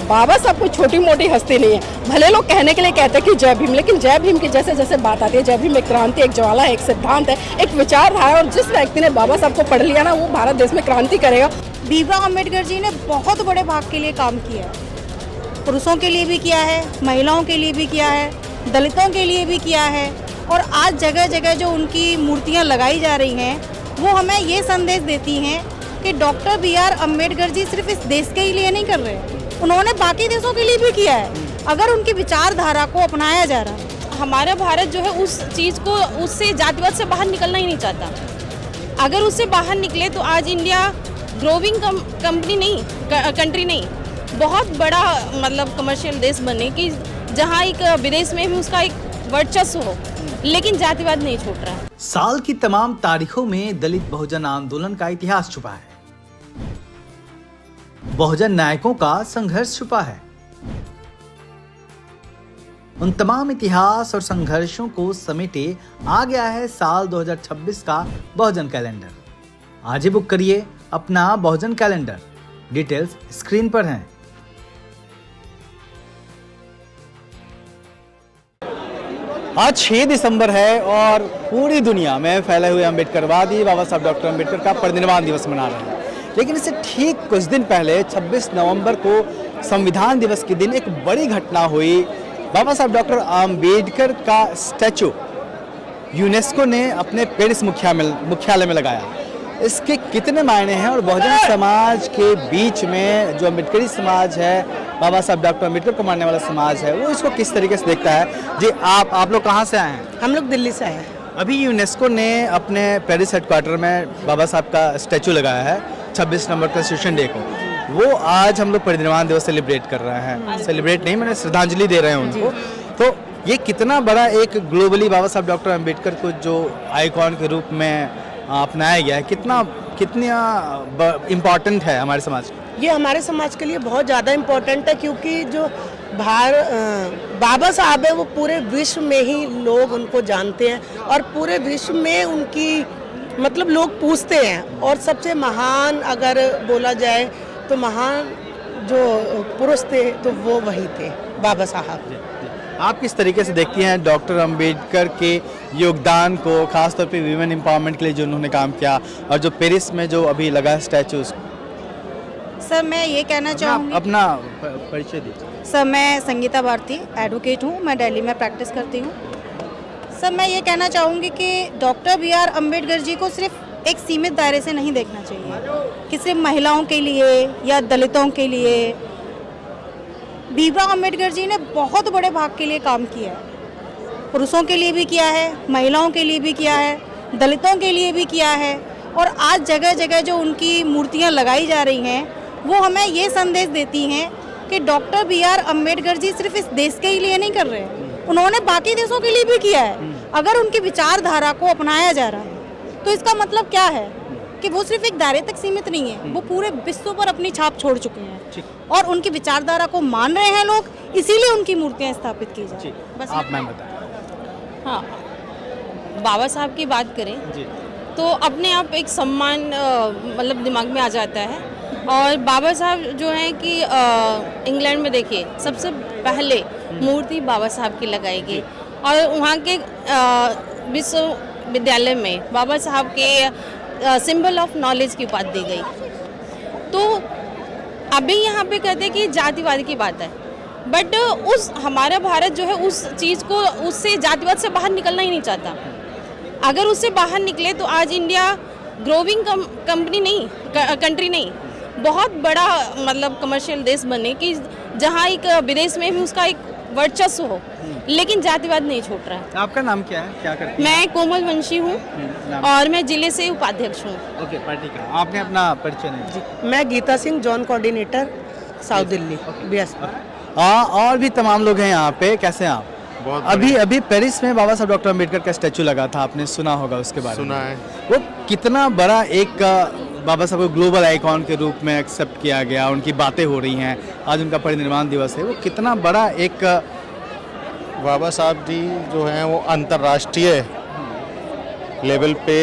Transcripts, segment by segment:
बाबा साहब कोई छोटी मोटी हस्ती नहीं है। भले लोग कहने के लिए कहते हैं कि जय भीम, लेकिन जय भीम की जैसे जैसे बात आती है, जय भीम एक क्रांति, एक ज्वाला है, एक सिद्धांत है, एक विचारधारा है, और जिस व्यक्ति ने बाबा साहब को पढ़ लिया ना, वो भारत देश में क्रांति करेगा। भीमराव अम्बेडकर जी ने बहुत बड़े भाग के लिए काम किया है। पुरुषों के लिए भी किया है, महिलाओं के लिए भी किया है, दलितों के लिए भी किया है। और आज जगह जगह जो उनकी मूर्तियां लगाई जा रही हैं, वो हमें ये संदेश देती हैं कि डॉक्टर बी.आर. अम्बेडकर जी सिर्फ इस देश के लिए नहीं कर रहे हैं, उन्होंने बाकी देशों के लिए भी किया है। अगर उनकी विचारधारा को अपनाया जा रहा है, हमारा भारत जो है उस चीज़ को, उससे जातिवाद से बाहर निकलना ही नहीं चाहता। अगर उससे बाहर निकले तो आज इंडिया ग्रोविंग कंट्री नहीं, बहुत बड़ा मतलब कमर्शियल देश बने कि जहाँ एक विदेश में भी उसका एक वर्चस्व हो, लेकिन जातिवाद नहीं छूट रहा है। साल की तमाम तारीखों में दलित बहुजन आंदोलन का इतिहास छुपा है, बहुजन नायकों का संघर्ष छुपा है। उन तमाम इतिहास और संघर्षों को समेटे आ गया है साल 2026 का बहुजन कैलेंडर। आज ही बुक करिए अपना बहुजन कैलेंडर, डिटेल्स स्क्रीन पर हैं। आज 6 दिसंबर है और पूरी दुनिया में फैले हुए अम्बेडकरवादी बाबा साहब डॉक्टर अम्बेडकर का परिनिर्वाण दिवस मना रहे हैं। लेकिन इससे ठीक कुछ दिन पहले 26 नवंबर को संविधान दिवस के दिन एक बड़ी घटना हुई। बाबा साहब डॉक्टर अम्बेडकर का स्टैचू यूनेस्को ने अपने पेरिस मुख्यालय में लगाया। इसके कितने मायने हैं और बहुजन समाज के बीच में जो अम्बेडकरी समाज है, बाबा साहब डॉक्टर अम्बेडकर को मानने वाला समाज है, वो इसको किस तरीके से देखता है। जी आप लोग कहाँ से आए हैं? हम लोग दिल्ली से आए हैं। अभी यूनेस्को ने अपने पेरिस हेडक्वार्टर में बाबा साहब का स्टैचू लगाया है 26 नवंबर कॉन्स्टिट्यूशन डे को। वो आज हम लोग परिनिर्वाण दिवस सेलिब्रेट कर रहे हैं। सेलिब्रेट नहीं, मैंने श्रद्धांजलि दे रहे हैं उनको। तो ये कितना बड़ा एक ग्लोबली बाबा साहब डॉक्टर अम्बेडकर को जो आइकॉन के रूप में अपनाया गया है, कितना इम्पोर्टेंट है हमारे समाज के? ये हमारे समाज के लिए बहुत ज़्यादा इम्पोर्टेंट है, क्योंकि जो बाबा साहब है वो पूरे विश्व में ही लोग उनको जानते हैं और पूरे विश्व में उनकी मतलब लोग पूछते हैं। और सबसे महान अगर बोला जाए तो महान जो पुरुष थे तो वो वही थे, बाबा साहब। आप किस तरीके से देखती हैं डॉक्टर अंबेडकर के योगदान को, खासतौर पे वीमेन एम्पावरमेंट के लिए जो उन्होंने काम किया, और जो पेरिस में जो अभी लगा स्टैचू? सर मैं ये कहना चाहूँगी, अपना परिचय दीजिए। सर मैं संगीता भारती एडवोकेट हूँ, मैं दिल्ली में प्रैक्टिस करती हूँ। सर मैं ये कहना चाहूँगी कि डॉक्टर बी.आर. अम्बेडकर जी को सिर्फ एक सीमित दायरे से नहीं देखना चाहिए कि सिर्फ महिलाओं के लिए या दलितों के लिए। भीमराव अम्बेडकर जी ने बहुत बड़े भाग के लिए काम किया है। पुरुषों के लिए भी किया है, महिलाओं के लिए भी किया है, दलितों के लिए भी किया है। और आज जगह जगह जो उनकी मूर्तियां लगाई जा रही हैं, वो हमें ये संदेश देती हैं कि डॉक्टर बी.आर. अम्बेडकर जी सिर्फ इस देश के लिए नहीं कर रहे हैं, उन्होंने बाकी देशों के लिए भी किया है। अगर उनकी विचारधारा को अपनाया जा रहा है तो इसका मतलब क्या है कि वो सिर्फ एक दायरे तक सीमित नहीं है, वो पूरे विश्व पर अपनी छाप छोड़ चुके हैं और उनकी विचारधारा को मान रहे हैं लोग, इसीलिए उनकी मूर्तियां स्थापित की जाए। बस आप मैं बताएं। हाँ, बाबा साहब की बात करें तो अपने आप एक सम्मान मतलब दिमाग में आ जाता है। और बाबा साहब जो हैं कि इंग्लैंड में देखिए सबसे पहले मूर्ति बाबा साहब की लगाई गई और वहाँ के विश्वविद्यालय में बाबा साहब के सिंबल ऑफ नॉलेज की उपाधि दी गई। तो अभी यहाँ पे कहते हैं कि जातिवाद की बात है, बट उस हमारा भारत जो है उस चीज़ को, उससे जातिवाद से बाहर निकलना ही नहीं चाहता। अगर उससे बाहर निकले तो आज इंडिया ग्रोविंग कंट्री नहीं, बहुत बड़ा मतलब कमर्शियल देश बने कि जहाँ एक विदेश में भी उसका एक वर्चस्व हो, लेकिन जातिवाद नहीं छूट रहा है। आपका नाम क्या है, क्या करते हैं? मैं कोमल वंशी हूँ और मैं जिले से उपाध्यक्ष हूँ। ओके, पार्टी का। आपने अपना परिचय नहीं दिया? मैं Geeta Singh, zone coordinator, south Delhi, BSP. और भी तमाम लोग हैं यहाँ पे। कैसे हैं आप? अभी पेरिस में बाबा साहब डॉक्टर अम्बेडकर का स्टैचू लगा था, आपने सुना होगा उसके बारे में? सुना है। वो कितना बड़ा एक बाबा साहब को ग्लोबल आइकॉन के रूप में एक्सेप्ट किया गया, उनकी बातें हो रही हैं, आज उनका परिनिर्वाण दिवस है। वो कितना बड़ा एक बाबा साहब जी जो हैं वो अंतर्राष्ट्रीय लेवल पे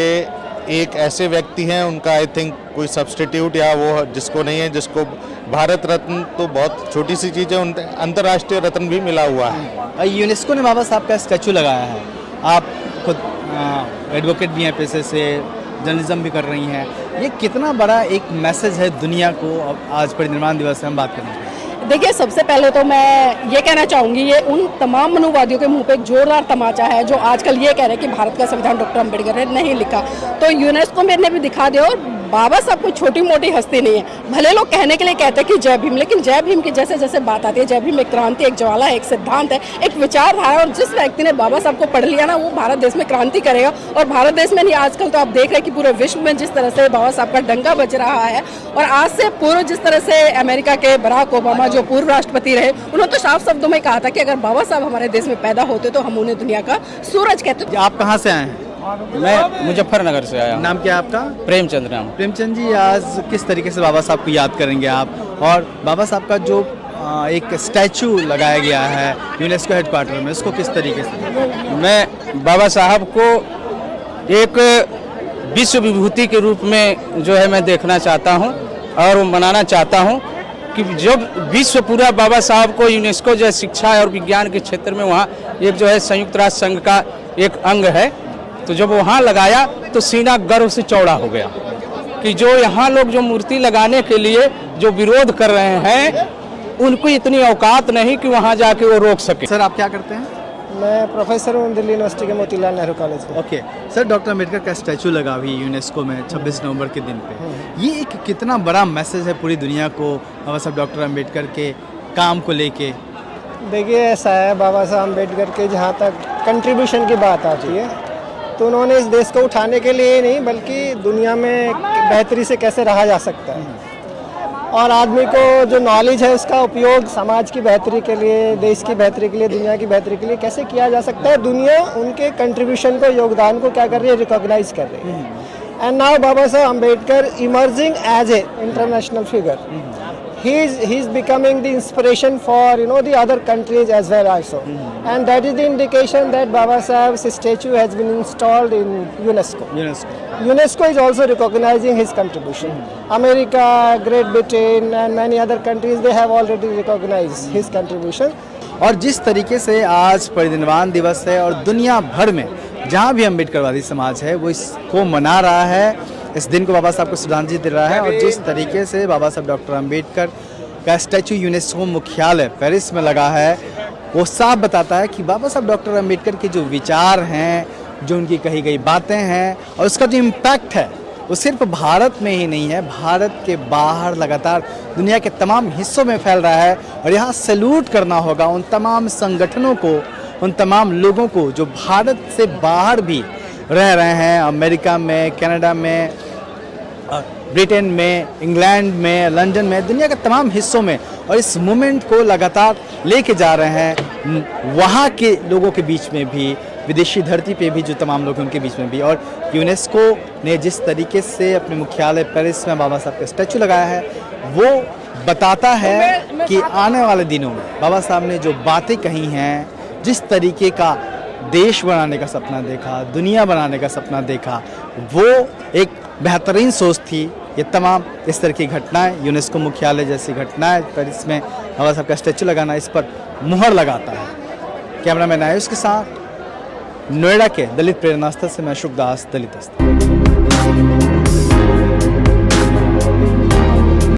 एक ऐसे व्यक्ति हैं, उनका आई थिंक कोई सब्स्टिट्यूट या वो जिसको नहीं है, जिसको भारत रत्न तो बहुत छोटी सी चीज़ है, उन अंतर्राष्ट्रीय रत्न भी मिला हुआ है। यूनेस्को ने बाबा साहब का स्टैचू लगाया है। आप खुद एडवोकेट भी हैं पेशे से, जर्नलिज्म भी कर रही हैं। ये कितना बड़ा एक मैसेज है दुनिया को? आज परिनिर्वाण दिवस से हम बात करें। देखिए, सबसे पहले तो मैं ये कहना चाहूँगी, ये उन तमाम मनुवादियों के मुंह पे एक जोरदार तमाचा है जो आजकल ये कह रहे हैं कि भारत का संविधान डॉक्टर अम्बेडकर ने नहीं लिखा। तो यूनेस्को ने भी दिखा दिया। और बाबा साहब कोई छोटी मोटी हस्ती नहीं है। भले लोग कहने के लिए कहते हैं कि जय भीम, लेकिन जय भीम की जैसे जैसे बात आती है, जय भीम एक क्रांति, एक ज्वाला है, एक सिद्धांत है, एक विचारधारा है। और जिस व्यक्ति ने बाबा साहब को पढ़ लिया ना, वो भारत देश में क्रांति करेगा। और भारत देश में नहीं, आजकल तो आप देख रहे हैं कि पूरे विश्व में जिस तरह से बाबा साहब का डंका बज रहा है। और आज से पूर्व जिस तरह से अमेरिका के बराक ओबामा जो पूर्व राष्ट्रपति रहे, उन्होंने तो साफ शब्दों में कहा था कि अगर बाबा साहब हमारे देश में पैदा होते तो हम उन्हें दुनिया का सूरज कहते। आप कहाँ से आए हैं? मैं मुजफ्फरनगर से आया हूँ। नाम क्या है आपका? प्रेमचंद नाम। प्रेमचंद जी, आज किस तरीके से बाबा साहब को याद करेंगे आप? और बाबा साहब का जो एक स्टैचू लगाया गया है यूनेस्को हेडक्वार्टर में, उसको किस तरीके से? मैं बाबा साहब को एक विश्व विभूति के रूप में जो है मैं देखना चाहता हूँ और मनाना चाहता हूँ कि जब विश्व पूरा बाबा साहब को यूनेस्को जो शिक्षा और विज्ञान के क्षेत्र में वहाँ एक जो है संयुक्त राष्ट्र संघ का एक अंग है, तो जब वहाँ लगाया तो सीना गर्व से चौड़ा हो गया कि जो यहाँ लोग जो मूर्ति लगाने के लिए जो विरोध कर रहे हैं, उनको इतनी औकात नहीं कि वहाँ जाके वो रोक सके। सर, आप क्या करते हैं? मैं प्रोफेसर हूँ दिल्ली यूनिवर्सिटी के मोतीलाल नेहरू कॉलेज में। ओके सर, डॉक्टर अम्बेडकर का स्टैचू लगा हुई यूनेस्को में 26 नवंबर के दिन पे। ये एक कितना बड़ा मैसेज है पूरी दुनिया को बाबा साहब डॉक्टर अम्बेडकर के काम को लेके? देखिए, ऐसा है, बाबा साहब अम्बेडकर के जहाँ तक कंट्रीब्यूशन की बात आती है तो उन्होंने इस देश को उठाने के लिए नहीं बल्कि दुनिया में बेहतरी से कैसे रहा जा सकता है और आदमी को जो नॉलेज है उसका उपयोग समाज की बेहतरी के लिए, देश की बेहतरी के लिए, दुनिया की बेहतरी के लिए कैसे किया जा सकता है। दुनिया उनके कंट्रीब्यूशन को, योगदान को क्या कर रही है? रिकॉग्नाइज कर रही है। And now Baba Saheb Ambedkar emerging as a international figure, he is becoming the inspiration for the other countries as well also, and that is the indication that Baba Saheb's statue has been installed in UNESCO is also recognizing his contribution. America, Great Britain and many other countries, they have already recognized his contribution. और जिस तरीके से आज परिनिर्वाण दिवस है और दुनिया भर में जहाँ भी अम्बेडकरवादी समाज है वो इसको मना रहा है, इस दिन को बाबा साहब को श्रद्धांजलि दे रहा है। और जिस तरीके से बाबा साहब डॉक्टर अम्बेडकर का स्टैचू यूनेस्को मुख्यालय पेरिस में लगा है, वो साफ बताता है कि बाबा साहब डॉक्टर अम्बेडकर के जो विचार हैं, जो उनकी कही गई बातें हैं और उसका जो इम्पैक्ट है, वो सिर्फ भारत में ही नहीं है, भारत के बाहर लगातार दुनिया के तमाम हिस्सों में फैल रहा है। और यहाँ सैल्यूट करना होगा उन तमाम संगठनों को, उन तमाम लोगों को जो भारत से बाहर भी रह रहे हैं, अमेरिका में, कनाडा में, ब्रिटेन में, इंग्लैंड में, लंदन में, दुनिया के तमाम हिस्सों में, और इस मूवमेंट को लगातार लेके जा रहे हैं वहाँ के लोगों के बीच में भी, विदेशी धरती पे भी जो तमाम लोग हैं उनके बीच में भी। और यूनेस्को ने जिस तरीके से अपने मुख्यालय पेरिस में बाबा साहब का स्टैचू लगाया है, वो बताता है कि आने वाले दिनों में बाबा साहब ने जो बातें कही हैं, जिस तरीके का देश बनाने का सपना देखा, दुनिया बनाने का सपना देखा, वो एक बेहतरीन सोच थी। ये तमाम इस तरह की घटनाएं, यूनेस्को मुख्यालय जैसी घटनाएं, पेरिस में बाबा साहब का स्टैचू लगाना इस पर मुहर लगाता है। कैमरामैन आयुष के साथ नोएडा के दलित प्रेरणा स्थल से मैं अशोक दास, दलित स्थल।